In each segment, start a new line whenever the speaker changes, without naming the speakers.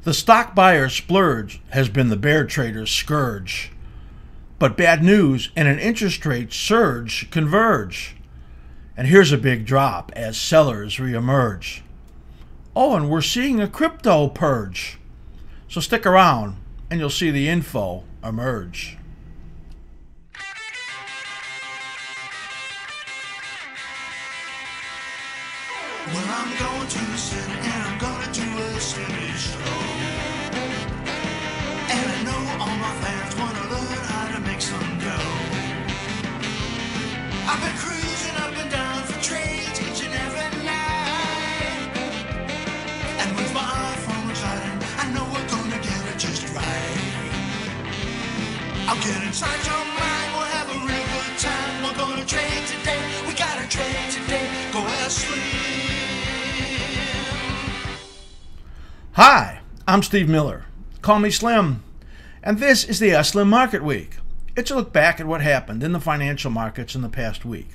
The stock buyer's splurge has been the bear trader's scourge. But bad news and an interest rate surge converge. And here's a big drop as sellers reemerge. Oh, and we're seeing a crypto purge. So stick around and you'll see the info emerge.
Well, I'm going to the city and I'm gonna do a city show. And I know all my fans wanna learn how to make some dough. I've been cruising up and down for trades each and every night. And with my iPhone reclining, I know we're gonna get it just right. I'll get inside your mind, we'll have a real good time. We're gonna trade today, we gotta trade today. Go askSlim.
Hi, I'm Steve Miller. Call me Slim. And this is the askSlim Market Week. It's a look back at what happened in the financial markets in the past week.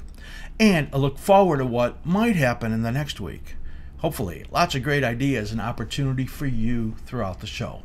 And a look forward to what might happen in the next week. Hopefully, lots of great ideas and opportunity for you throughout the show.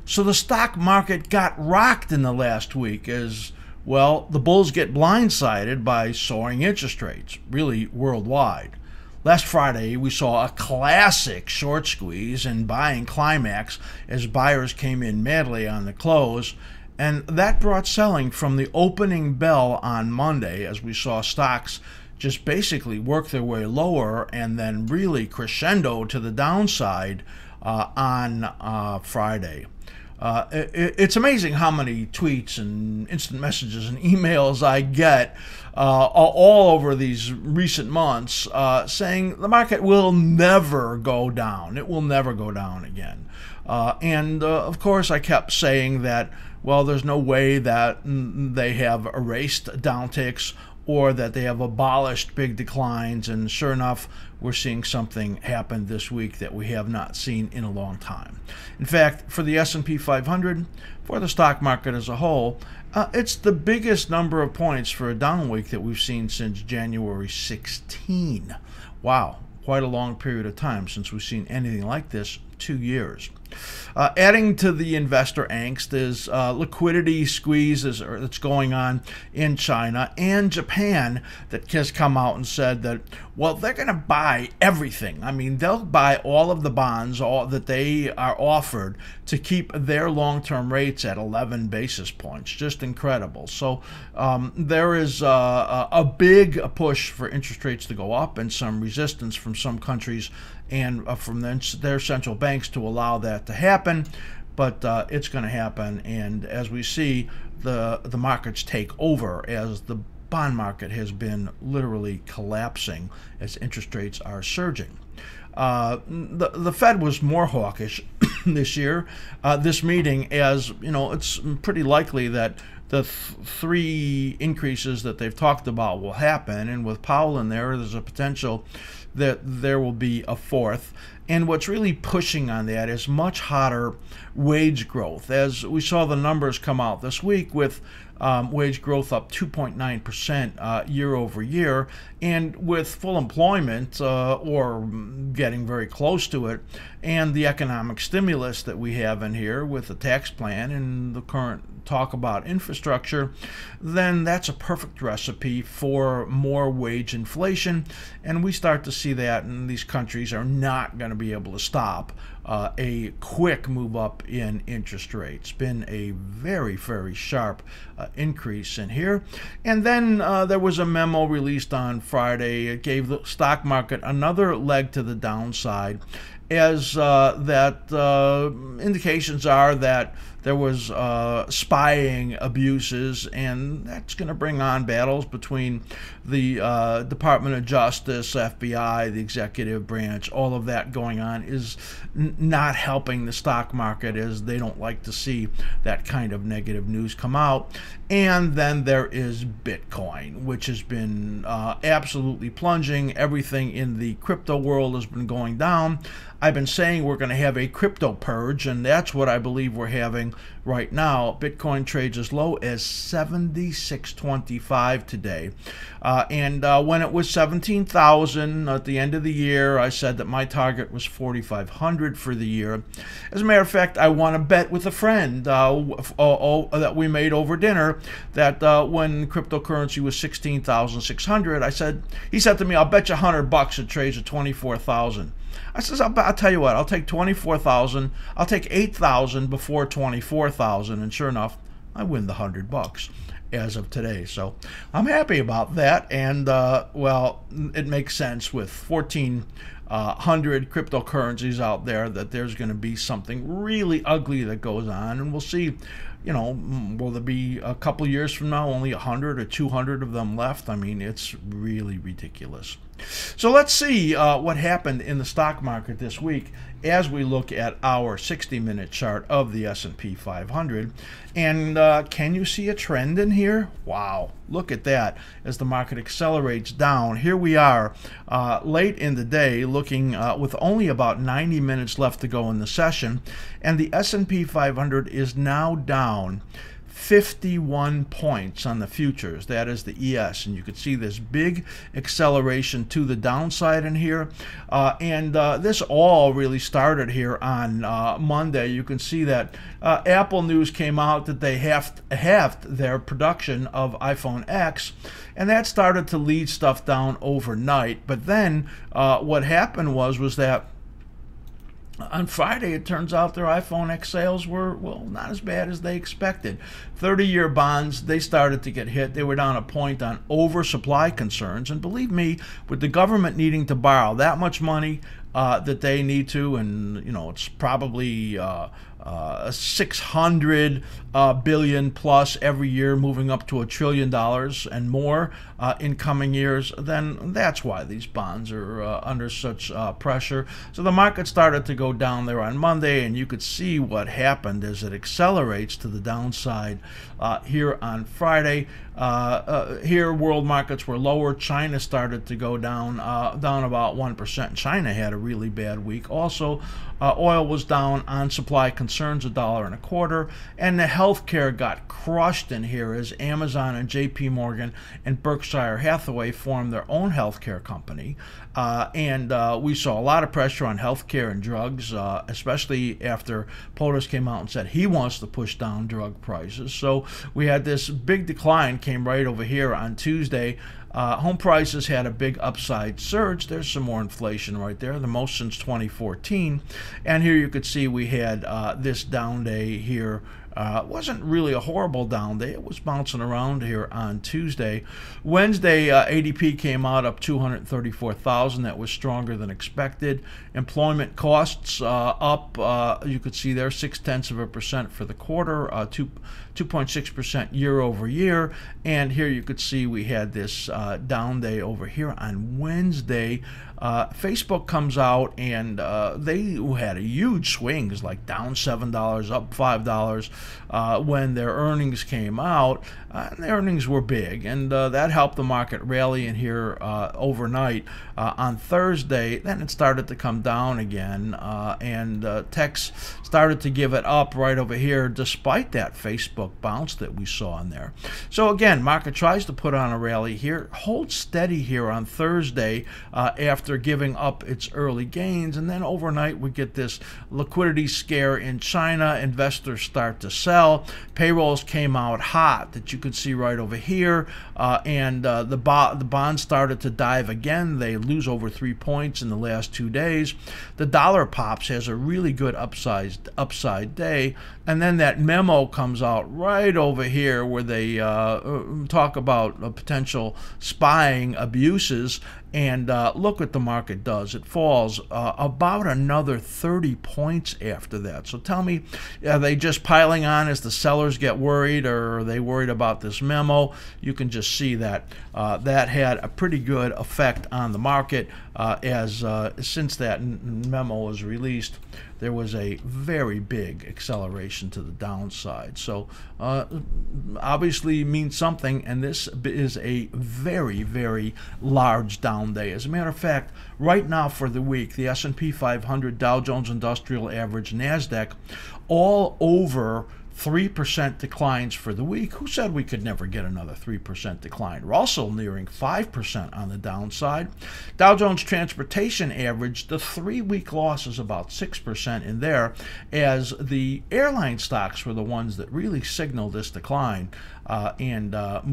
So the stock market got rocked in the last week as, well, the bulls get blindsided by soaring interest rates, really worldwide. Last Friday, we saw a classic short squeeze and buying climax as buyers came in madly on the close, and that brought selling from the opening bell on Monday as we saw stocks just basically work their way lower and then really crescendo to the downside on Friday. It's amazing how many tweets and instant messages and emails I get all over these recent months saying the market will never go down. It will never go down again. And of course, I kept saying that, well, there's no way that they have erased downticks or that they have abolished big declines. And sure enough, we're seeing something happen this week that we have not seen in a long time. In fact, for the S&P 500, for the stock market as a whole, it's the biggest number of points for a down week that we've seen since January 16. Wow, quite a long period of time since we've seen anything like this, 2 years. Adding to the investor angst is liquidity squeezes that's going on in China and Japan that has come out and said that, well, they're going to buy everything. I mean, they'll buy all of the bonds that they are offered to keep their long-term rates at 11 basis points. Just incredible. So there is a big push for interest rates to go up and some resistance from some countries and from their central banks to allow that to happen, but it's going to happen. And as we see, the markets take over as the bond market has been literally collapsing as interest rates are surging. The Fed was more hawkish this year, this meeting, as you know, it's pretty likely that the three increases that they've talked about will happen, and with Powell in there, there's a potential that there will be a fourth. And what's really pushing on that is much hotter wage growth. As we saw the numbers come out this week with wage growth up 2.9% year over year, and with full employment or getting very close to it, and the economic stimulus that we have in here with the tax plan and the current talk about infrastructure, then that's a perfect recipe for more wage inflation. And we start to see that, and these countries are not going to be able to stop a quick move up in interest rates. Been a very, very sharp increase in here. And then there was a memo released on Friday. It gave the stock market another leg to the downside, as that indications are that there was spying abuses, and that's going to bring on battles between the Department of Justice, FBI, the executive branch. All of that going on is not helping the stock market, as they don't like to see that kind of negative news come out. And then there is Bitcoin, which has been absolutely plunging. Everything in the crypto world has been going down. I've been saying we're going to have a crypto purge, and that's what I believe we're having going right now. Bitcoin trades as low as 76.25 today. And when it was 17,000 at the end of the year, I said that my target was 4,500 for the year. As a matter of fact, I won a bet with a friend that we made over dinner that when cryptocurrency was 16,600, he said to me, "I'll bet you $100 it trades at 24,000." I says, I'll tell you what, I'll take 24,000. I'll take 8,000 before 24,000, and sure enough, I win the $100 as of today. So I'm happy about that, and well, it makes sense with 1,400 cryptocurrencies out there that there's going to be something really ugly that goes on, and we'll see. You know, will there be a couple years from now only 100 or 200 of them left? I mean, it's really ridiculous. So let's see what happened in the stock market this week as we look at our 60-minute chart of the S&P 500. And can you see a trend in here? Wow, look at that. As the market accelerates down, here we are late in the day looking with only about 90 minutes left to go in the session. And the S&P 500 is now down 51 points on the futures. That is the ES, and you can see this big acceleration to the downside in here, and this all really started here on Monday. You can see that Apple news came out that they halved their production of iPhone X, and that started to lead stuff down overnight. But then what happened was that on Friday, it turns out their iPhone X sales were, well, not as bad as they expected. 30-year bonds, they started to get hit. They were down a point on oversupply concerns. And believe me, with the government needing to borrow that much money that they need to, and, you know, it's probably 600 billion plus every year, moving up to $1 trillion and more in coming years, then that's why these bonds are under such pressure. So the market started to go down there on Monday, and you could see what happened as it accelerates to the downside here on Friday. Here, world markets were lower. China started to go down about 1%. China had a really bad week. Also, oil was down on supply concerns, $1.25, and the healthcare got crushed in here as Amazon and J.P. Morgan and Berkshire Hathaway formed their own healthcare company. And we saw a lot of pressure on healthcare and drugs, especially after POTUS came out and said he wants to push down drug prices. So we had this big decline, came right over here on Tuesday. Home prices had a big upside surge. There's some more inflation right there, the most since 2014. And here you could see we had this down day here. It wasn't really a horrible down day. It was bouncing around here on Tuesday. Wednesday, ADP came out up 234,000. That was stronger than expected. Employment costs up, you could see there, 0.6% for the quarter, 2.6% year over year. And here you could see we had this down day over here on Wednesday. Facebook comes out, and they had a huge swings, like down $7, up $5 when their earnings came out. And the earnings were big, and that helped the market rally in here overnight. On Thursday, then it started to come down again, and techs started to give it up right over here despite that Facebook bounce that we saw in there. So again, market tries to put on a rally here, holds steady here on Thursday after giving up its early gains, and then overnight we get this liquidity scare in China. Investors start to sell. Payrolls came out hot that you could see right over here, and the bonds started to dive again. They lose over 3 points in the last 2 days. The dollar pops, has a really good upside day, and then that memo comes out right over here where they talk about potential spying abuses. And look what the market does. It falls about another 30 points after that. So tell me, are they just piling on as the sellers get worried, or are they worried about this memo? You can just see that that had a pretty good effect on the market. as since that memo was released, there was a very big acceleration to the downside. So obviously means something, and this is a very, very large down day. As a matter of fact, right now for the week, the S&P 500, Dow Jones Industrial Average, NASDAQ, all over 3% declines for the week. Who said we could never get another 3% decline? We're also nearing 5% on the downside. Dow Jones Transportation Average, the 3-week loss is about 6% in there, as the airline stocks were the ones that really signaled this decline and have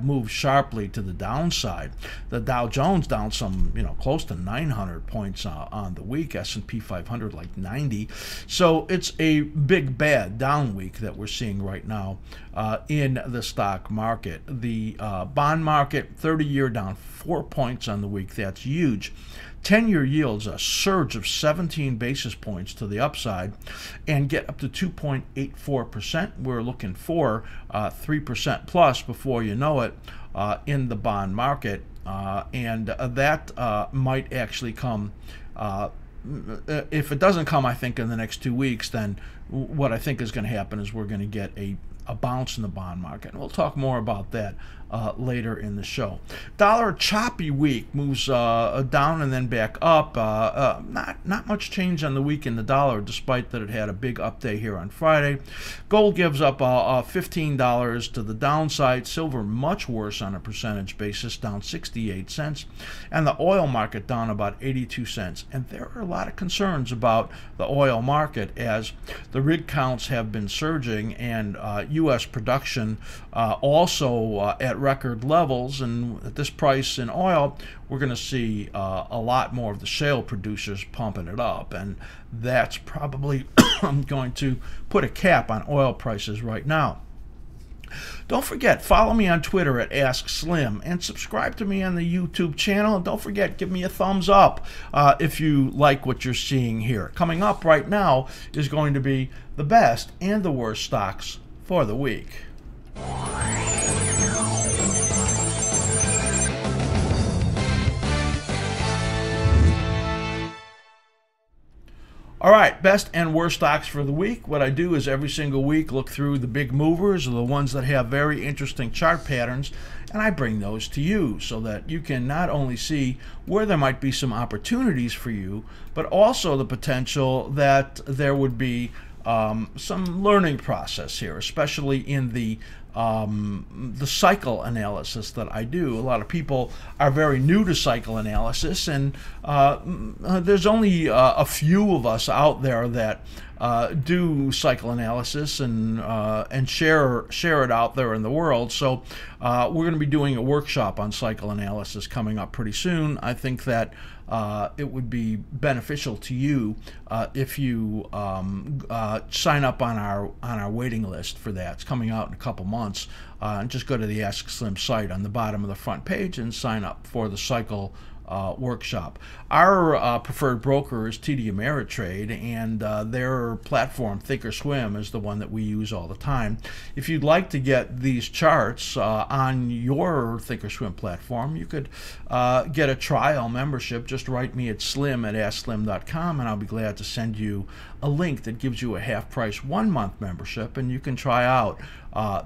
moved sharply to the downside. The Dow Jones down some, close to 900 points on the week. S&P 500 like 90. So it's a big bad down week that we're seeing right now in the stock market. The bond market, 30-year down 4 points on the week. That's huge. 10-year yields a surge of 17 basis points to the upside and get up to 2.84%. We're looking for 3% plus before you know it in the bond market, and that might actually come. If it doesn't come, I think, in the next 2 weeks, then what I think is going to happen is we're going to get a bounce in the bond market. And we'll talk more about that later in the show. Dollar choppy week, moves down and then back up. Not much change on the week in the dollar, despite that it had a big up day here on Friday. Gold gives up $15 to the downside. Silver much worse on a percentage basis, down 68 cents. And the oil market down about 82 cents. And there are a lot of concerns about the oil market as the rig counts have been surging, and U.S. production also at record levels, and at this price in oil, we're going to see a lot more of the shale producers pumping it up, and that's probably going to put a cap on oil prices right now. Don't forget, follow me on Twitter at askSlim, and subscribe to me on the YouTube channel. And don't forget, give me a thumbs up if you like what you're seeing here. Coming up right now is going to be the best and the worst stocks for the week. All right, best and worst stocks for the week. What I do is every single week look through the big movers, or the ones that have very interesting chart patterns, and I bring those to you so that you can not only see where there might be some opportunities for you, but also the potential that there would be some learning process here, especially in the cycle analysis that I do. A lot of people are very new to cycle analysis, and there's only a few of us out there that do cycle analysis and share it out there in the world. So we're going to be doing a workshop on cycle analysis coming up pretty soon. I think that it would be beneficial to you if you sign up on our waiting list for that. It's coming out in a couple months. And just go to the askSlim site on the bottom of the front page and sign up for the cycle workshop. Our preferred broker is TD Ameritrade, and their platform, Thinkorswim, is the one that we use all the time. If you'd like to get these charts on your Thinkorswim platform, you could get a trial membership. Just write me at slim@askSlim.com, and I'll be glad to send you a link that gives you a half-price 1-month membership, and you can try out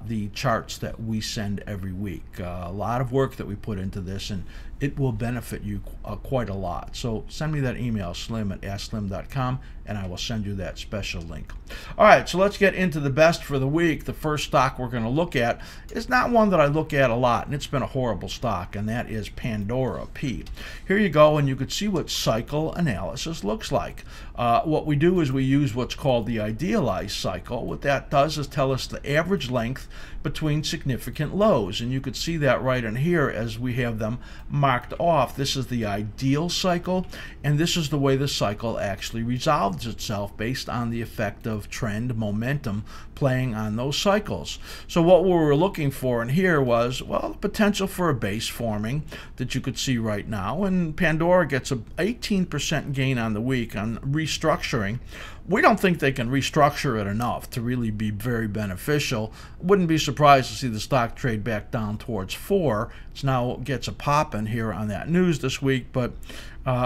the charts that we send every week. A lot of work that we put into this, and it will benefit you quite a lot. So send me that email, slim@askSlim.com, and I will send you that special link. All right, so let's get into the best for the week. The first stock we're going to look at is not one that I look at a lot, and it's been a horrible stock, and that is Pandora P. Here you go, and you can see what cycle analysis looks like. What we do is we use what's called the idealized cycle. What that does is tell us the average length between significant lows, and you could see that right in here as we have them marked off. This is the ideal cycle, and this is the way the cycle actually resolves itself based on the effect of trend momentum playing on those cycles. So what we were looking for in here was, well, the potential for a base forming that you could see right now, and Pandora gets an 18% gain on the week on restructuring. We don't think they can restructure it enough to really be very beneficial. Wouldn't be surprised to see the stock trade back down towards 4. It's now gets a pop in here on that news this week, but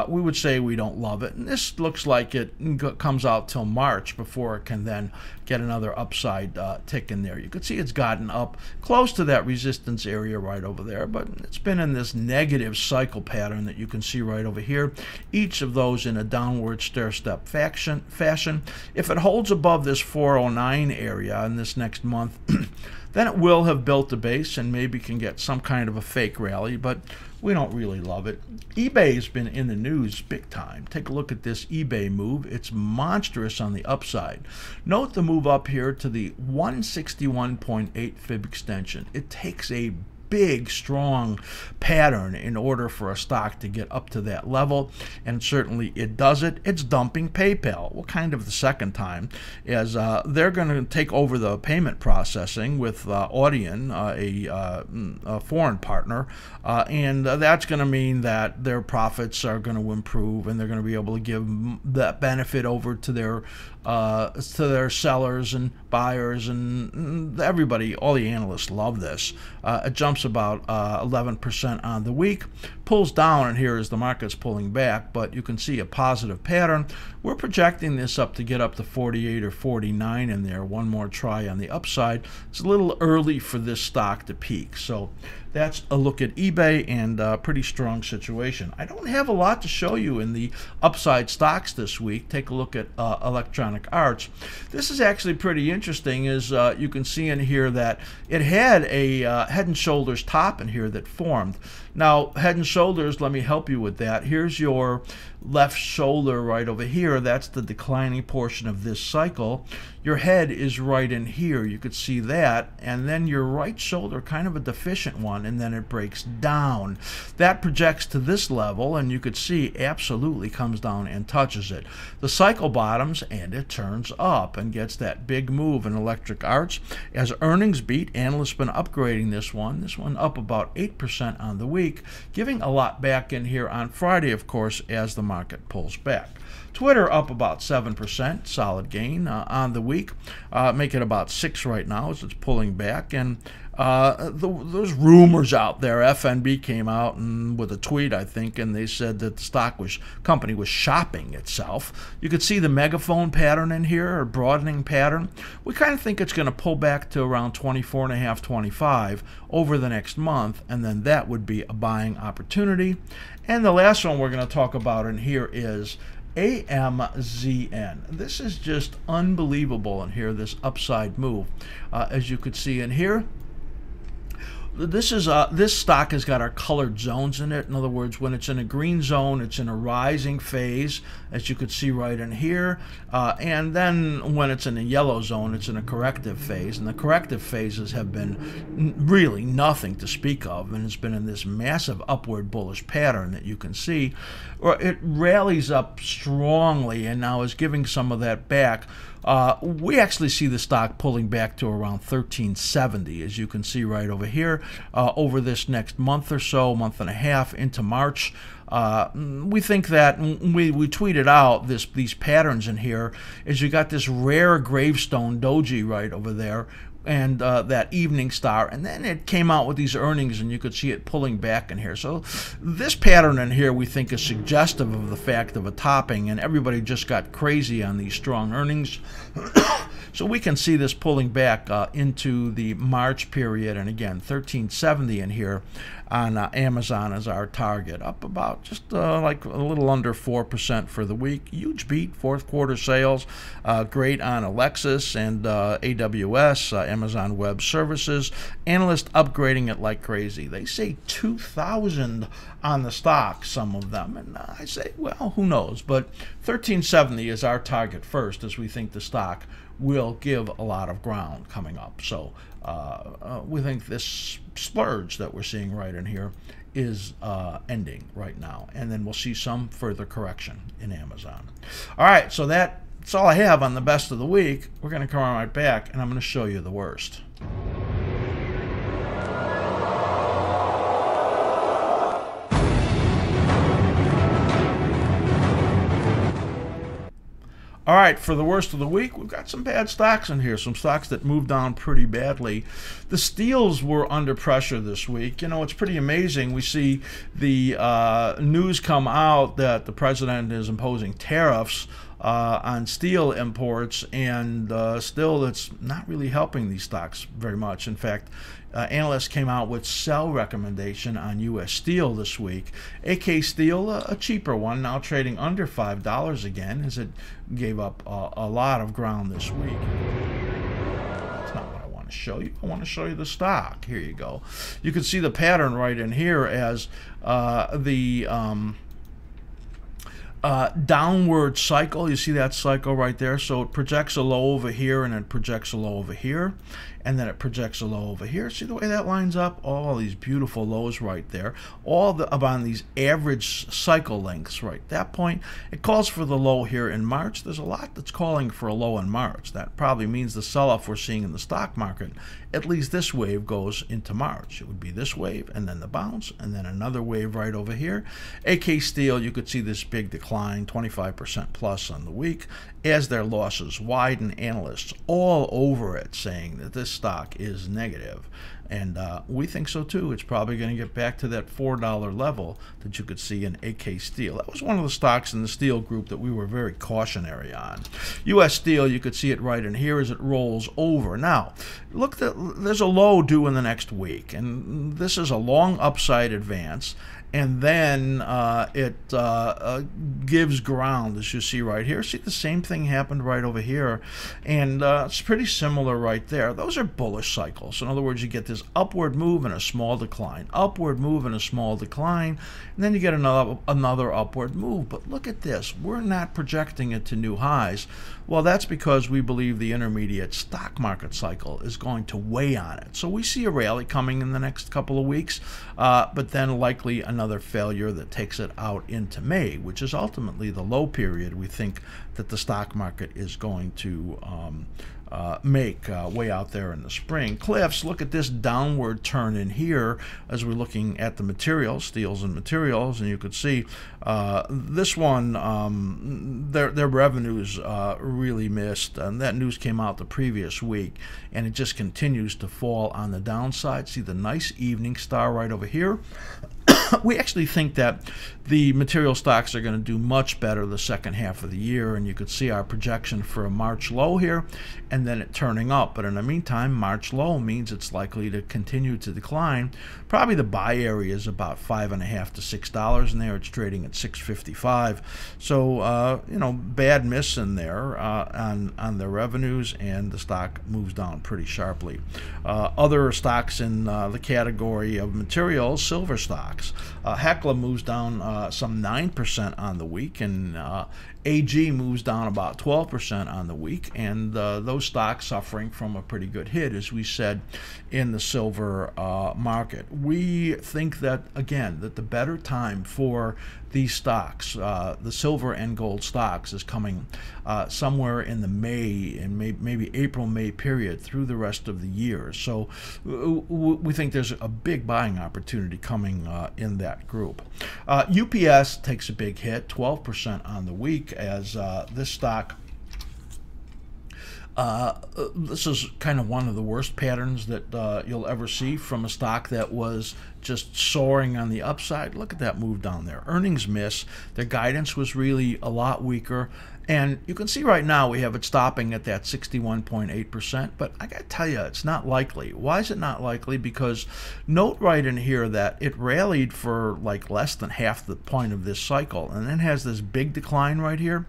we would say we don't love it. And this looks like it comes out till March before it can then get another upside tick in there. You can see it's gotten up close to that resistance area right over there, but it's been in this negative cycle pattern that you can see right over here. Each of those in a downward stair-step fashion. If it holds above this 409 area in this next month, then it will have built a base and maybe can get some kind of a fake rally, but we don't really love it. eBay has been in the news big time. Take a look at this eBay move. It's monstrous on the upside. Note the move up here to the 161.8 fib extension. It takes a big, strong pattern in order for a stock to get up to that level, and certainly it does it. It's dumping PayPal. Well, kind of the second time, as they're going to take over the payment processing with Audion, a foreign partner, and that's going to mean that their profits are going to improve, and they're going to be able to give that benefit over to their sellers and buyers and everybody. All the analysts love this. It jumps about 11% on the week, pulls down in here as the market's pulling back, but you can see a positive pattern. We're projecting this up to get up to 48 or 49 in there. One more try on the upside. It's a little early for this stock to peak. So that's a look at eBay, and a pretty strong situation. I don't have a lot to show you in the upside stocks this week. Take a look at Electronic Arts. This is actually pretty interesting, as you can see in here that it had a head and shoulders top in here that formed. Now, head and shoulders, let me help you with that. Here's your left shoulder right over here. That's the declining portion of this cycle. Your head is right in here. You could see that. And then your right shoulder, kind of a deficient one, and then it breaks down. That projects to this level, and you could see absolutely comes down and touches it. The cycle bottoms, and it turns up and gets that big move in Electric Arts. As earnings beat, analysts been upgrading this one. This one up about 8% on the week, giving a lot back in here on Friday, of course, as the market pulls back. Twitter up about 7%, solid gain on the week. Make it about 6 right now as it's pulling back. And there's rumors out there. FNB came out and with a tweet, I think, and they said that the company was shopping itself. You could see the megaphone pattern in here, or broadening pattern. We kind of think it's going to pull back to around 24.5, 25 over the next month, and then that would be a buying opportunity. And the last one we're going to talk about in here is AMZN. This is just unbelievable in here, this upside move. As you could see in here, this stock has got our colored zones in it. In other words, when it's in a green zone, it's in a rising phase, as you could see right in here. And then when it's in a yellow zone, it's in a corrective phase. And the corrective phases have been really nothing to speak of, and it's been in this massive upward bullish pattern that you can see. Or it rallies up strongly and now is giving some of that back. We actually see the stock pulling back to around 1370, as you can see right over here, over this next month or so, month and a half into March. We think that we tweeted out these patterns in here, is you got this rare gravestone doji right over there, and that evening star, and then it came out with these earnings, and you could see it pulling back in here. So this pattern in here we think is suggestive of the fact of a topping, and everybody just got crazy on these strong earnings. So we can see this pulling back into the March period, and again 1370 in here on Amazon as our target, up about just like a little under 4% for the week. Huge beat, fourth quarter sales, great on Alexis and AWS, Amazon Web Services. Analysts upgrading it like crazy. They say 2,000 on the stock, some of them, and I say, well, who knows? But 1370 is our target first, as we think the stock will give a lot of ground coming up. So we think this splurge that we're seeing right in here is ending right now, and then we'll see some further correction in Amazon. All right, so that's all I have on the best of the week. We're going to come right back, and I'm going to show you the worst. All right, for the worst of the week, we've got some bad stocks in here, some stocks that moved down pretty badly. The steels were under pressure this week. You know, it's pretty amazing. We see the news come out that the president is imposing tariffs on steel imports, and still it's not really helping these stocks very much. In fact, analysts came out with sell recommendation on U.S. Steel this week. AK Steel, a cheaper one, now trading under $5 again, as it gave up a lot of ground this week. That's not what I want to show you. I want to show you the stock. Here you go. You can see the pattern right in here as the downward cycle. You see that cycle right there? So it projects a low over here, and it projects a low over here, and then it projects a low over here. See the way that lines up? All these beautiful lows right there, all on these average cycle lengths right at that point. It calls for the low here in March. There's a lot that's calling for a low in March. That probably means the sell-off we're seeing in the stock market, at least this wave, goes into March. It would be this wave, and then the bounce, and then another wave right over here. AK Steel, you could see this big decline, 25% plus on the week, as their losses widen. Analysts all over it saying that this stock is negative, and we think so too. It's probably going to get back to that $4 level that you could see in AK Steel. That was one of the stocks in the steel group that we were very cautionary on. US Steel, you could see it right in here as it rolls over. Now look, there's a low due in the next week, and this is a long upside advance, and then it gives ground, as you see right here. See, the same thing happened right over here, and it's pretty similar right there. Those are bullish cycles. In other words, you get this upward move and a small decline, upward move and a small decline, and then you get another upward move. But look at this. We're not projecting it to new highs. Well, that's because we believe the intermediate stock market cycle is going to weigh on it. So we see a rally coming in the next couple of weeks, but then likely another failure that takes it out into May, which is ultimately the low period we think that the stock market is going to make way out there in the spring. Cliffs, look at this downward turn in here as we're looking at the materials, steels and materials, and you could see this one, their revenues really missed, and that news came out the previous week, and it just continues to fall on the downside. See the nice evening star right over here? We actually think that the material stocks are going to do much better the second half of the year, and you could see our projection for a March low here and then it turning up. But in the meantime, March low means it's likely to continue to decline. Probably the buy area is about $5.50 to $6 in there. It's trading at $6.55. So you know, bad miss in there on the revenues, and the stock moves down pretty sharply. Other stocks in the category of materials, silver stocks. Hecla moves down some 9% on the week, and AG moves down about 12% on the week, and those stocks suffering from a pretty good hit, as we said, in the silver market. We think that, again, that the better time for these stocks, the silver and gold stocks, is coming somewhere in the May and maybe April-May period through the rest of the year. So we think there's a big buying opportunity coming in that group. UPS takes a big hit, 12% on the week, as this stock, this is kind of one of the worst patterns that you'll ever see from a stock that was just soaring on the upside. Look at that move down there. Earnings miss. Their guidance was really a lot weaker. And you can see right now we have it stopping at that 61.8%, but I got to tell you, it's not likely. Why is it not likely? Because note right in here that it rallied for like less than half the point of this cycle, and then has this big decline right here.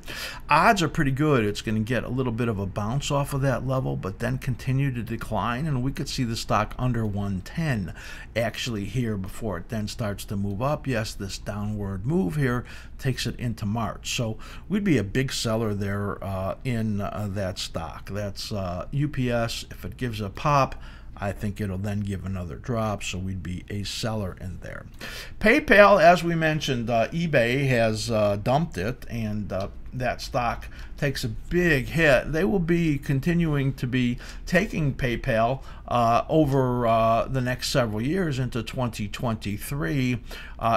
Odds are pretty good it's going to get a little bit of a bounce off of that level, but then continue to decline, and we could see the stock under 110 actually here before it then starts to move up. Yes, this downward move here takes it into March. So we'd be a big seller there in that stock. That's UPS. If it gives a pop, I think it'll then give another drop, so we'd be a seller in there. PayPal, as we mentioned, eBay has dumped it, and that stock takes a big hit, they will be continuing to be taking PayPal over the next several years into 2023.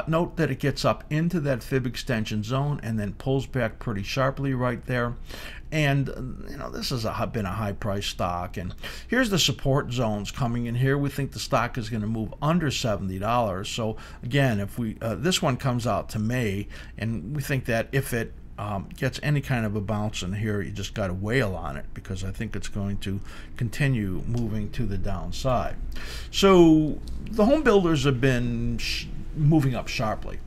Note that it gets up into that fib extension zone and then pulls back pretty sharply right there. And this has been a high price stock, and here's the support zones coming in here. We think the stock is going to move under $70. So again, if we this one comes out to May, and we think that if it gets any kind of a bounce in here, you just got to wail on it, because I think it's going to continue moving to the downside. So the home builders have been moving up sharply.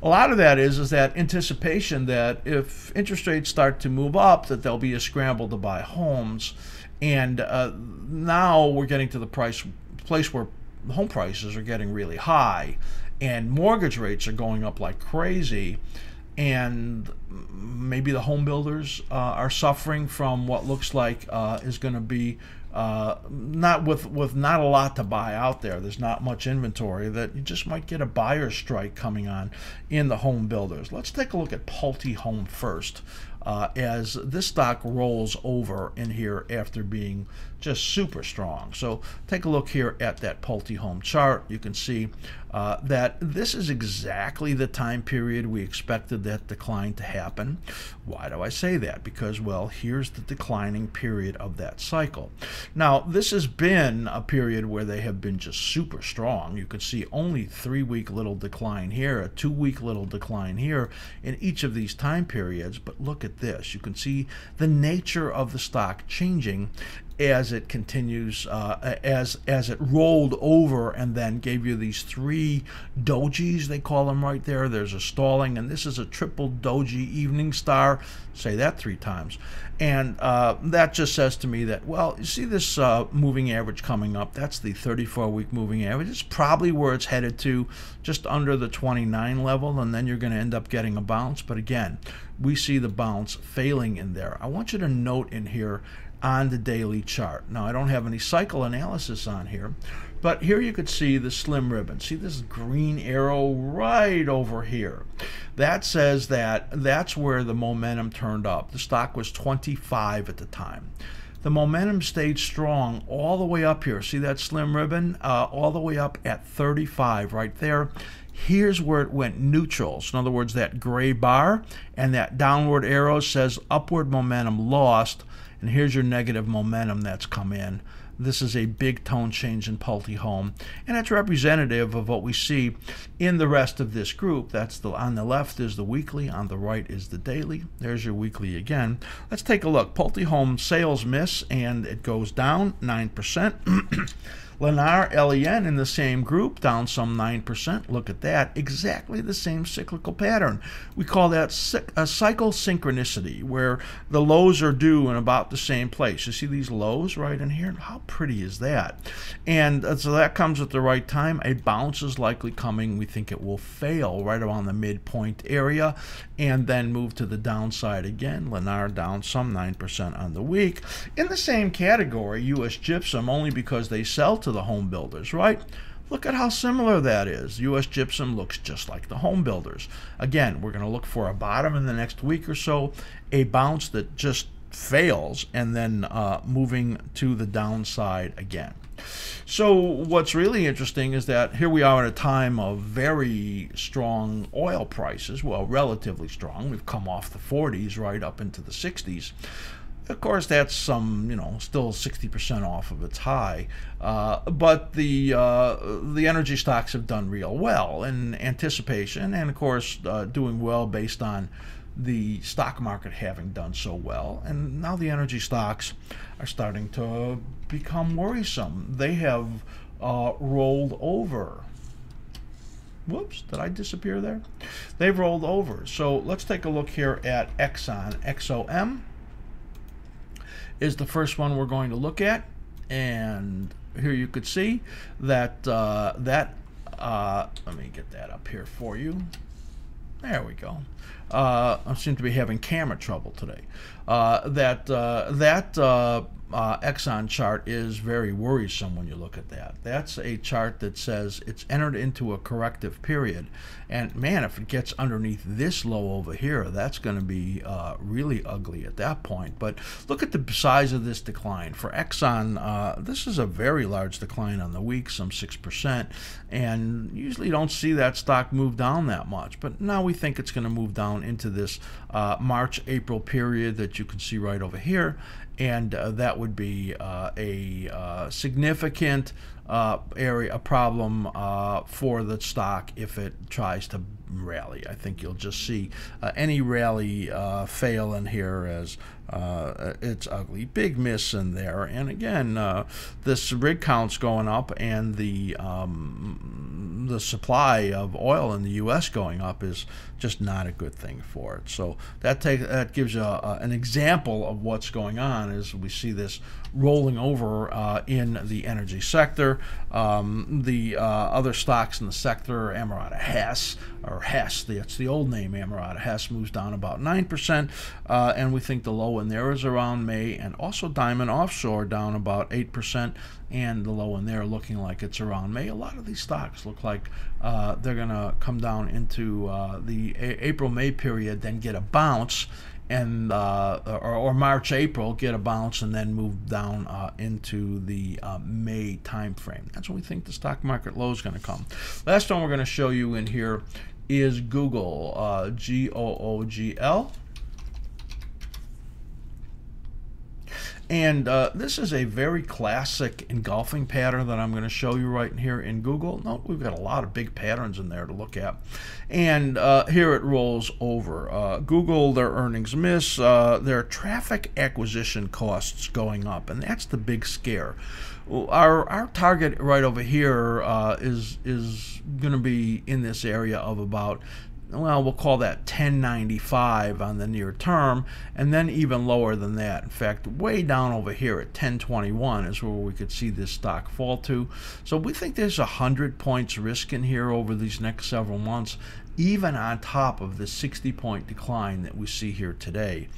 A lot of that is that anticipation that if interest rates start to move up, that there'll be a scramble to buy homes. And now we're getting to the place where home prices are getting really high, and mortgage rates are going up like crazy. And maybe the home builders are suffering from what looks like is going to be not a lot to buy out there. There's not much inventory, that you just might get a buyer's strike coming on in the home builders. Let's take a look at Pulte Home first, as this stock rolls over in here after being just super strong. So take a look here at that Pulte Home chart. You can see that this is exactly the time period we expected that decline to happen. Why do I say that? Because, well, here's the declining period of that cycle. Now, this has been a period where they have been just super strong. You can see only 3-week little decline here, a 2-week little decline here in each of these time periods. But look at this. You can see the nature of the stock changing as it continues, as it rolled over and then gave you these 3 dojis, they call them right there. There's a stalling, and this is a triple doji evening star. Say that 3 times. And that just says to me that, well, you see this moving average coming up. That's the 34-week moving average. It's probably where it's headed to, just under the 29 level, and then you're going to end up getting a bounce. But again, we see the bounce failing in there. I want you to note in here on the daily chart. Now, I don't have any cycle analysis on here, but here you could see the slim ribbon. See this green arrow right over here? That says that that's where the momentum turned up. The stock was 25 at the time. The momentum stayed strong all the way up here. See that slim ribbon? All the way up at 35 right there. Here's where it went neutral. So in other words, that gray bar and that downward arrow says upward momentum lost. And here's your negative momentum that's come in. This is a big tone change in Pulte Home, and it's representative of what we see in the rest of this group. That's on the left is the weekly, on the right is the daily. There's your weekly again. Let's take a look. Pulte Home sales miss, and it goes down 9%. Lennar LEN in the same group, down some 9%. Look at that. Exactly the same cyclical pattern. We call that a cycle synchronicity, where the lows are due in about the same place. You see these lows right in here? How pretty is that? And so that comes at the right time. A bounce is likely coming. We think it will fail right around the midpoint area and then move to the downside again. Lennar down some 9% on the week. In the same category, U.S. Gypsum, only because they sell to the home builders, right? Look at how similar that is. U.S. Gypsum looks just like the home builders. Again, we're going to look for a bottom in the next week or so, a bounce that just fails, and then moving to the downside again. So what's really interesting is that here we are at a time of very strong oil prices. Well, relatively strong. We've come off the 40s right up into the 60s. Of course, that's some, still 60% off of its high, but the energy stocks have done real well in anticipation, and of course doing well based on the stock market having done so well. And now the energy stocks are starting to become worrisome. They have rolled over. Whoops, did I disappear there? They've rolled over. So let's take a look here at Exxon. XOM is the first one we're going to look at, and here you could see that let me get that up here for you. There we go. I seem to be having camera trouble today. That Exxon chart is very worrisome when you look at that. That's a chart that says it's entered into a corrective period. And man, if it gets underneath this low over here, that's going to be really ugly at that point. But look at the size of this decline. For Exxon, this is a very large decline on the week, some 6%. And usually you don't see that stock move down that much. But now we think it's going to move down into this March-April period that you can see right over here. And that would be a significant area, a problem for the stock if it tries to rally. I think you'll just see any rally fail in here as it's ugly. Big miss in there. And again, this rig count's going up, and the supply of oil in the U.S. going up is just not a good thing for it. So that gives you an example of what's going on as we see this rolling over in the energy sector. The other stocks in the sector, Amerada Hess, or Hess, that's the old name, Amerada Hess, moves down about 9%, and we think the low in there is around May, and also Diamond Offshore down about 8%, and the low in there looking like it's around May. A lot of these stocks look like they're going to come down into the April-May period, then get a bounce, and or March-April, get a bounce, and then move down into the May time frame. That's when we think the stock market low is going to come. Last one we're going to show you in here is Google, G-O-O-G-L. And this is a very classic engulfing pattern that I'm going to show you right here in Google. Note we've got a lot of big patterns in there to look at. And here it rolls over. Google, their earnings miss, their traffic acquisition costs going up, and that's the big scare. Our target right over here is going to be in this area of about, well, we'll call that 1095 on the near term, and then even lower than that. In fact, way down over here at 1021 is where we could see this stock fall to. So we think there's 100 points risk in here over these next several months, even on top of the 60-point decline that we see here today.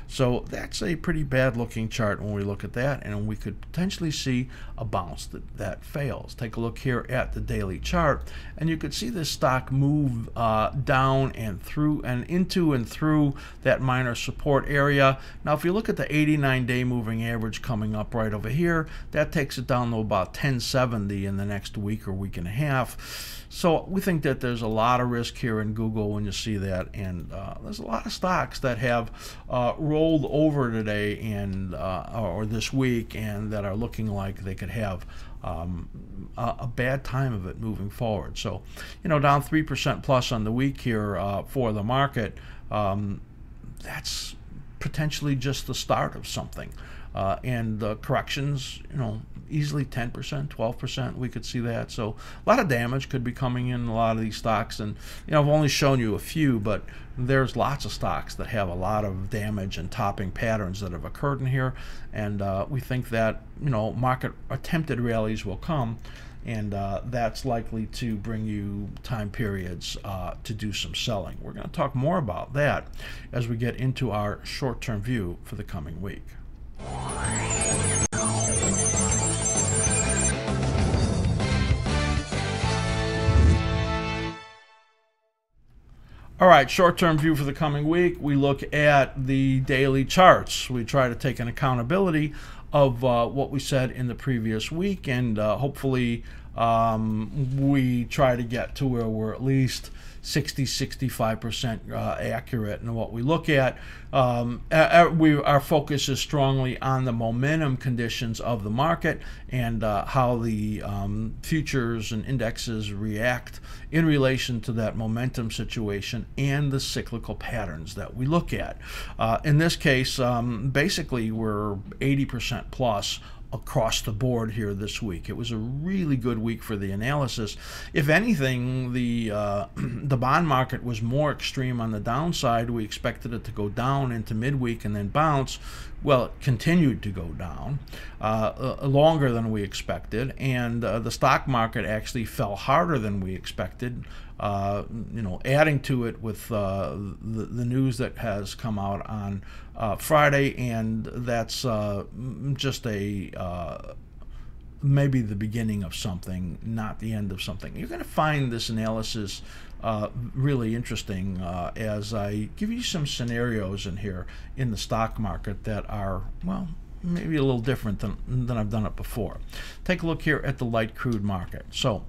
So that's a pretty bad looking chart when we look at that, and we could potentially see a bounce that fails. Take a look here at the daily chart, and you could see this stock move down and through and into and through that minor support area. Now if you look at the 89-day moving average coming up right over here, that takes it down to about 1070 in the next week or week and a half. So we think that there's a lot of risk here in Google when you see that, and there's a lot of stocks that have rolled over today and or this week, and that are looking like they could have a bad time of it moving forward. So, you know, down 3% plus on the week here for the market. That's potentially just the start of something. And the corrections, you know, easily 10%, 12%, we could see that. So a lot of damage could be coming in a lot of these stocks. And, you know, I've only shown you a few, but there's lots of stocks that have a lot of damage and topping patterns that have occurred in here. And we think that, you know, market attempted rallies will come, and that's likely to bring you time periods to do some selling. We're going to talk more about that as we get into our short-term view for the coming week. All right, short-term view for the coming week. We look at the daily charts. We try to take an accountability of what we said in the previous week, and hopefully we try to get to where we're at least 60-65% accurate in what we look at. Our focus is strongly on the momentum conditions of the market and how the futures and indexes react in relation to that momentum situation and the cyclical patterns that we look at. In this case, basically we're 80% plus across the board here this week. It was a really good week for the analysis. If anything, the bond market was more extreme on the downside. We expected it to go down into midweek and then bounce. Well, it continued to go down longer than we expected, and the stock market actually fell harder than we expected adding to it with the news that has come out on Friday, and that's just maybe the beginning of something, not the end of something. You're going to find this analysis really interesting as I give you some scenarios in here in the stock market that are, well, maybe a little different than I've done it before. Take a look here at the light crude market. So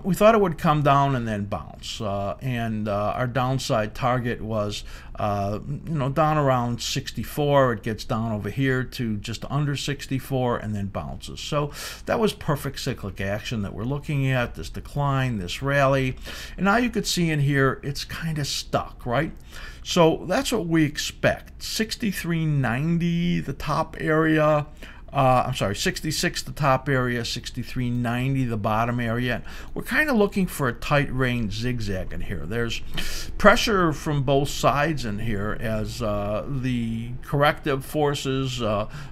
we thought it would come down and then bounce, and our downside target was down around 64. It gets down over here to just under 64 and then bounces. So that was perfect cyclic action that we're looking at, this decline, this rally. And now you could see in here it's kind of stuck, right? So that's what we expect. 63.90, the top area. 66 the top area, 63.90 the bottom area. We're kind of looking for a tight range zigzag in here. There's pressure from both sides in here as the corrective forces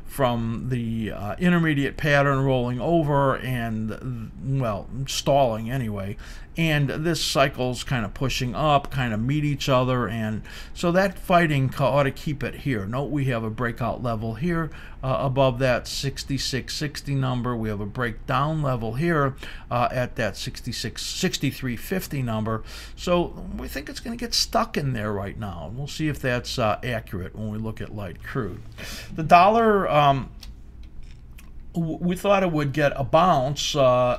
from the intermediate pattern rolling over and, well, stalling anyway. And this cycle's kind of pushing up, kind of meet each other, and so that fighting ought to keep it here. Note we have a breakout level here above that 66.60 number. We have a breakdown level here at that 63.50 number. So we think it's going to get stuck in there right now. We'll see if that's accurate when we look at light crude. The dollar, we thought it would get a bounce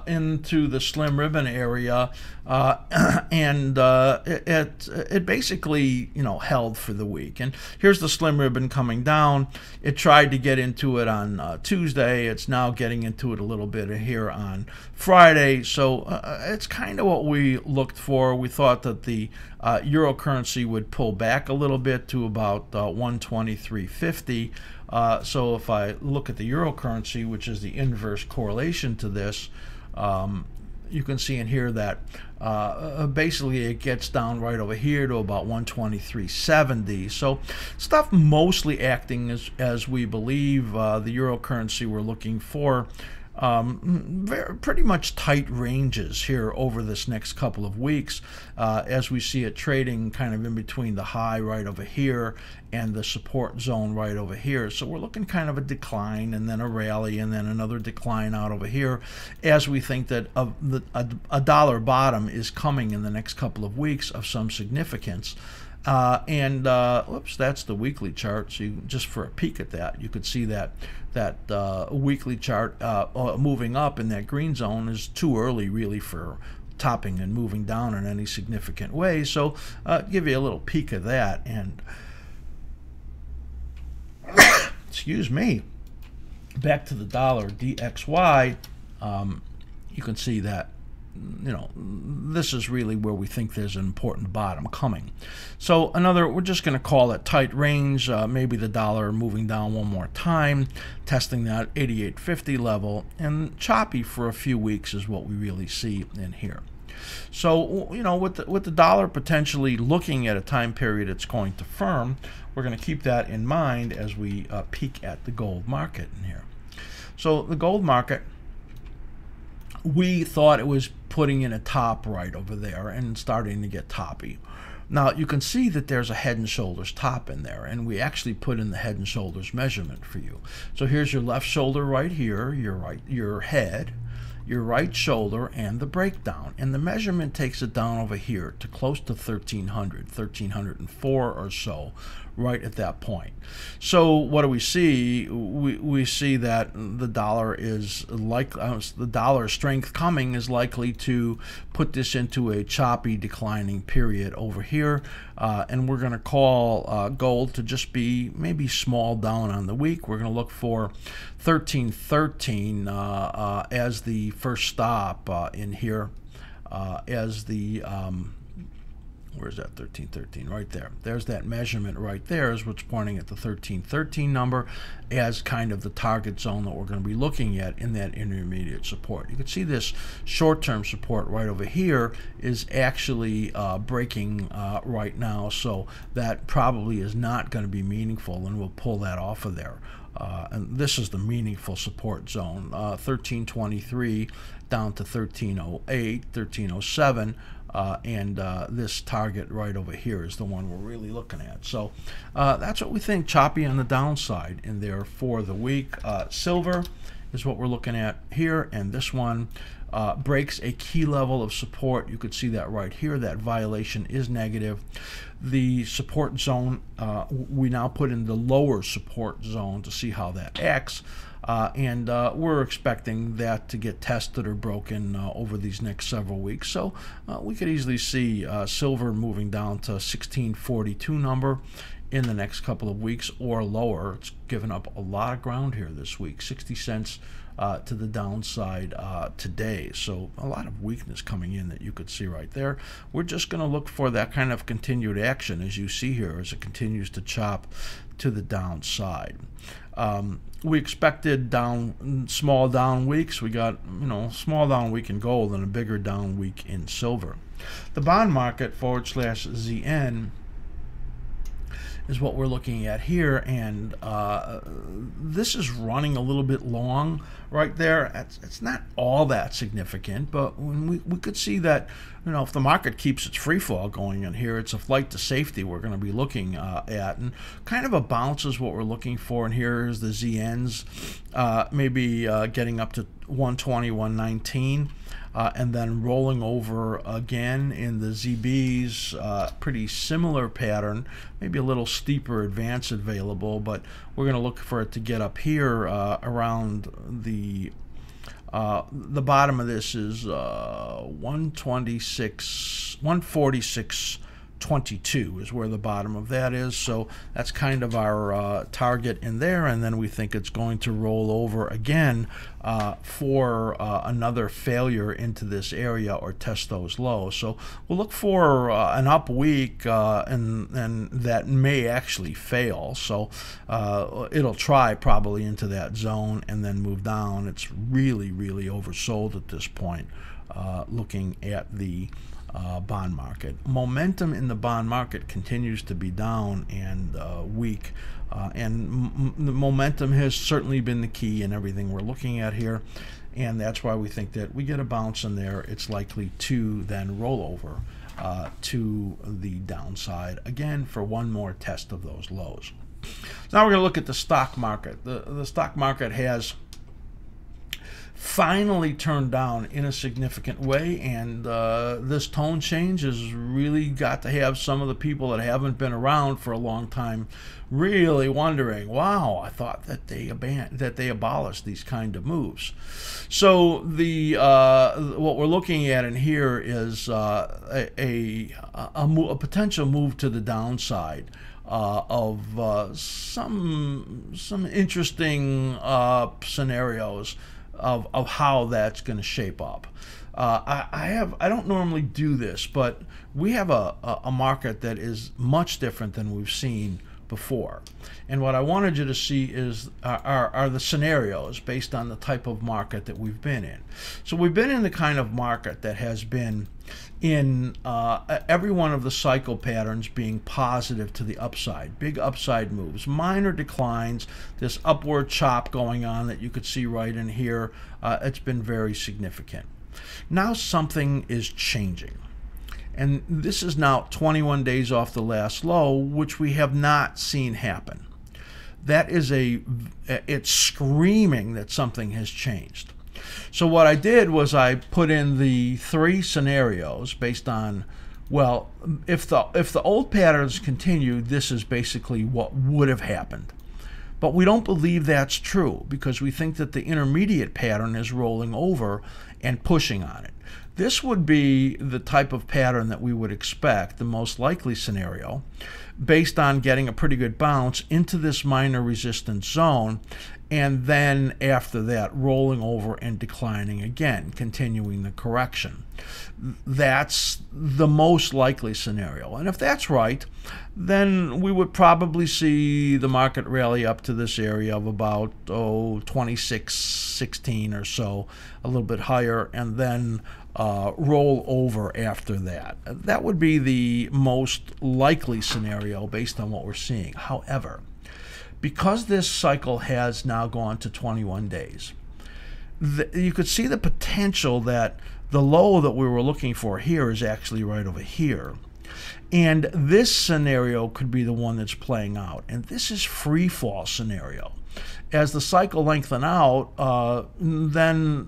into the slim ribbon area, and it basically held for the week. And here's the slim ribbon coming down. It tried to get into it on Tuesday. It's now getting into it a little bit here on Friday. So it's kind of what we looked for. We thought that the euro currency would pull back a little bit to about 123.50. So if I look at the euro currency, which is the inverse correlation to this, you can see in here that basically it gets down right over here to about 123.70. So stuff mostly acting as we believe. The euro currency we're looking for pretty much tight ranges here over this next couple of weeks, as we see it trading kind of in between the high right over here and the support zone right over here. So we're looking kind of a decline and then a rally and then another decline out over here, as we think that a dollar bottom is coming in the next couple of weeks of some significance. Whoops, that's the weekly chart. So just for a peek at that, you could see that weekly chart moving up in that green zone is too early really for topping and moving down in any significant way. So give you a little peek of that. And excuse me, back to the dollar DXY, you can see that this is really where we think there's an important bottom coming. So we're just going to call it tight range, maybe the dollar moving down one more time, testing that 88.50 level, and choppy for a few weeks is what we really see in here. So, with the dollar potentially looking at a time period it's going to firm, we're going to keep that in mind as we peek at the gold market in here. So the gold market, we thought it was putting in a top right over there and starting to get toppy. Now you can see that there's a head and shoulders top in there, and we actually put in the head and shoulders measurement for you. So here's your left shoulder right here, your head, your right shoulder, and the breakdown. And the measurement takes it down over here to close to 1304 or so, right at that point. So what do we see? We see that the dollar is the dollar strength coming is likely to put this into a choppy declining period over here, and we're going to call gold to just be maybe small down on the week. We're going to look for 1313 as the first stop in here, as the where's that 1313? Right there. There's that measurement right there, is what's pointing at the 1313 number as kind of the target zone that we're going to be looking at in that intermediate support. You can see this short-term support right over here is actually breaking right now, so that probably is not going to be meaningful, and we'll pull that off of there. And this is the meaningful support zone, 1323 down to 1308, 1307. and this target right over here is the one we're really looking at. So that's what we think, choppy on the downside in there for the week. Silver is what we're looking at here, and this one breaks a key level of support. You could see that right here. That violation is negative. The support zone, we now put in the lower support zone to see how that acts. And we're expecting that to get tested or broken over these next several weeks. So we could easily see silver moving down to 1642 number in the next couple of weeks or lower. It's given up a lot of ground here this week, 60 cents to the downside today. So a lot of weakness coming in that you could see right there. We're just going to look for that kind of continued action, as you see here, as it continues to chop to the downside. We expected small down weeks. We got, small down week in gold and a bigger down week in silver. The bond market /ZN is what we're looking at here, and this is running a little bit long right there. It's not all that significant, but when we could see that, if the market keeps its free fall going in here, it's a flight to safety we're going to be looking at, and kind of a bounce is what we're looking for. And here is the ZNs, maybe getting up to 120, 119. And then rolling over again in the ZBs, pretty similar pattern, maybe a little steeper advance available, but we're going to look for it to get up here around the bottom of this is 146.22 is where the bottom of that is. So that's kind of our target in there, and then we think it's going to roll over again for another failure into this area or test those lows. So we'll look for an up week, and that may actually fail. So it'll try probably into that zone and then move down. It's really, really oversold at this point, looking at the bond market. Momentum in the bond market continues to be down and weak, and the momentum has certainly been the key in everything we're looking at here, and that's why we think that we get a bounce in there. It's likely to then roll over to the downside again for one more test of those lows. So now we're going to look at the stock market. The stock market has finally turned down in a significant way, and this tone change has really got to have some of the people that haven't been around for a long time really wondering, wow, I thought that they abolished these kind of moves. So the what we're looking at in here is a potential move to the downside of some interesting scenarios of how that's going to shape up. I don't normally do this, but we have a market that is much different than we've seen before. And what I wanted you to see is are the scenarios based on the type of market that we've been in. So we've been in the kind of market that has been in every one of the cycle patterns being positive to the upside, big upside moves, minor declines, this upward chop going on that you could see right in here. It's been very significant. Now something is changing. And this is now 21 days off the last low, which we have not seen happen. That is it's screaming that something has changed. So what I did was I put in the three scenarios based on, well, if the old patterns continued, this is basically what would have happened. But we don't believe that's true because we think that the intermediate pattern is rolling over and pushing on it. This would be the type of pattern that we would expect, the most likely scenario, based on getting a pretty good bounce into this minor resistance zone, and then after that rolling over and declining again, continuing the correction. That's the most likely scenario. And if that's right, then we would probably see the market rally up to this area of about 26.16 or so, a little bit higher, and then roll over after that. That would be the most likely scenario based on what we're seeing. However, because this cycle has now gone to 21 days, you could see the potential that The low that we were looking for here is actually right over here. And this scenario could be the one that's playing out. And this is free fall scenario. As the cycle lengthen out, then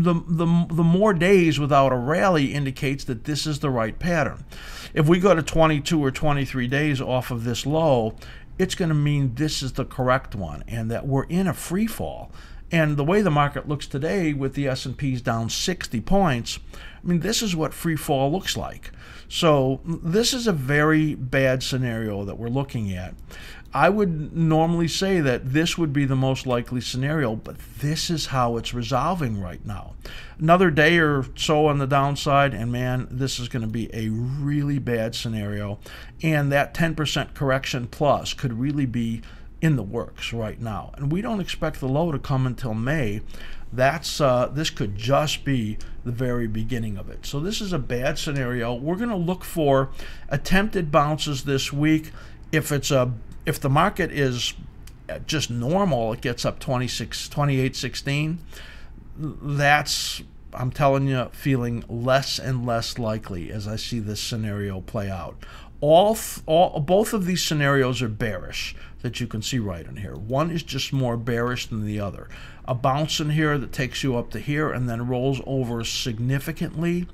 the more days without a rally indicates that this is the right pattern. If we go to 22 or 23 days off of this low, it's going to mean this is the correct one and that we're in a free fall. And the way the market looks today with the S&Ps down 60 points, I mean, this is what free fall looks like. So this is a very bad scenario that we're looking at. I would normally say that this would be the most likely scenario, but this is how it's resolving right now. Another day or so on the downside, and man, this is going to be a really bad scenario. And that 10% correction plus could really be in the works right now. And we don't expect the low to come until May. This could just be the very beginning of it. So this is a bad scenario. We're going to look for attempted bounces this week. If the market is just normal, it gets up 28.16. That's, I'm telling you, feeling less and less likely as I see this scenario play out. Both of these scenarios are bearish that you can see right in here. One is just more bearish than the other. A bounce in here that takes you up to here and then rolls over significantly,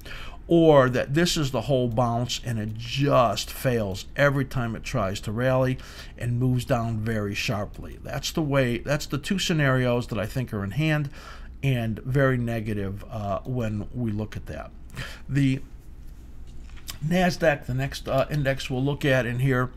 or that this is the whole bounce and it just fails every time it tries to rally and moves down very sharply. That's the two scenarios that I think are in hand and very negative when we look at that. The NASDAQ, the next index we'll look at in here,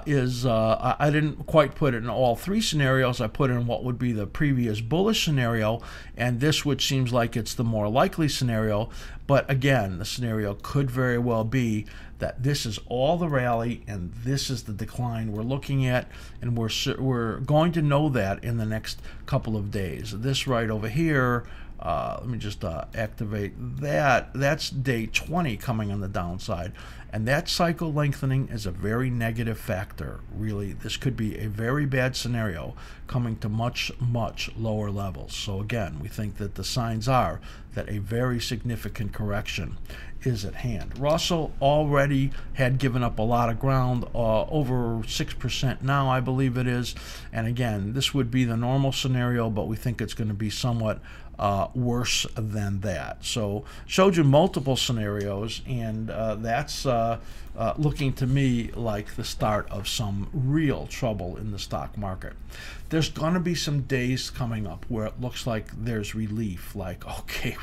is I didn't quite put it in all three scenarios. I put in what would be the previous bullish scenario, and this which seems like it's the more likely scenario. But again, the scenario could very well be that this is all the rally and this is the decline we're looking at, and we're going to know that in the next couple of days. This right over here, let me just activate that. That's day 20 coming on the downside, and that cycle lengthening is a very negative factor. Really, this could be a very bad scenario coming to much lower levels. So again, we think that the signs are that a very significant correction is at hand. Russell already had given up a lot of ground, over 6% now, I believe it is. And again, this would be the normal scenario, but we think it's going to be somewhat worse than that. So showed you multiple scenarios, and that's looking to me like the start of some real trouble in the stock market. There's going to be some days coming up where it looks like there's relief, like, okay,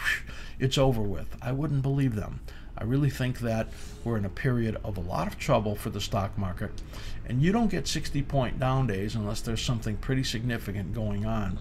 it's over with. I wouldn't believe them. I really think that we're in a period of a lot of trouble for the stock market, and you don't get 60-point down days unless there's something pretty significant going on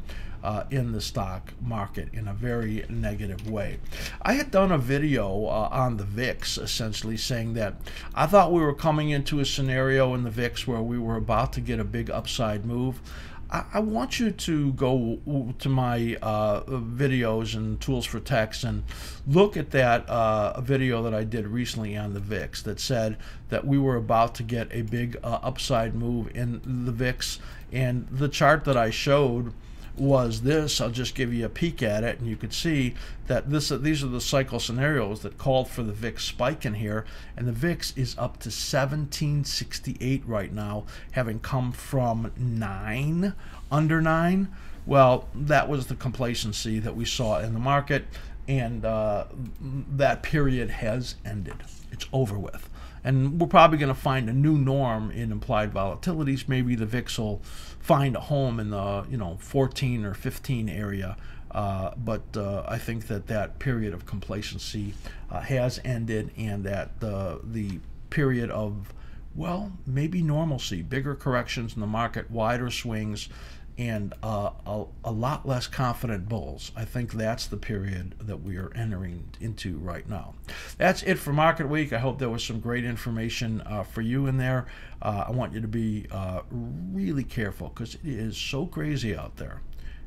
in the stock market in a very negative way. I had done a video on the VIX, essentially saying that I thought we were coming into a scenario in the VIX where we were about to get a big upside move. I want you to go to my videos and tools for text and look at that video that I did recently on the VIX that said that we were about to get a big upside move in the VIX. And the chart that I showed was this. I'll just give you a peek at it, and you could see that these are the cycle scenarios that called for the VIX spike in here, and the VIX is up to 1768 right now, having come from 9, under 9. Well, that was the complacency that we saw in the market, and that period has ended. It's over with. And we're probably going to find a new norm in implied volatilities. Maybe the VIX will find a home in the 14 or 15 area. But I think that period of complacency has ended, and that the period of, well, maybe normalcy, bigger corrections in the market, wider swings, and a lot less confident bulls. I think that's the period that we are entering into right now. That's it for Market Week. I hope there was some great information for you in there. I want you to be really careful, because it is so crazy out there.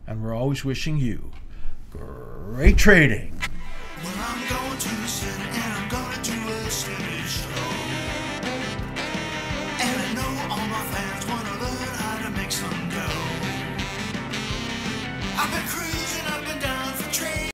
And we're always wishing you great trading.
Well, I'm going to sit and I'm going to do a silly show.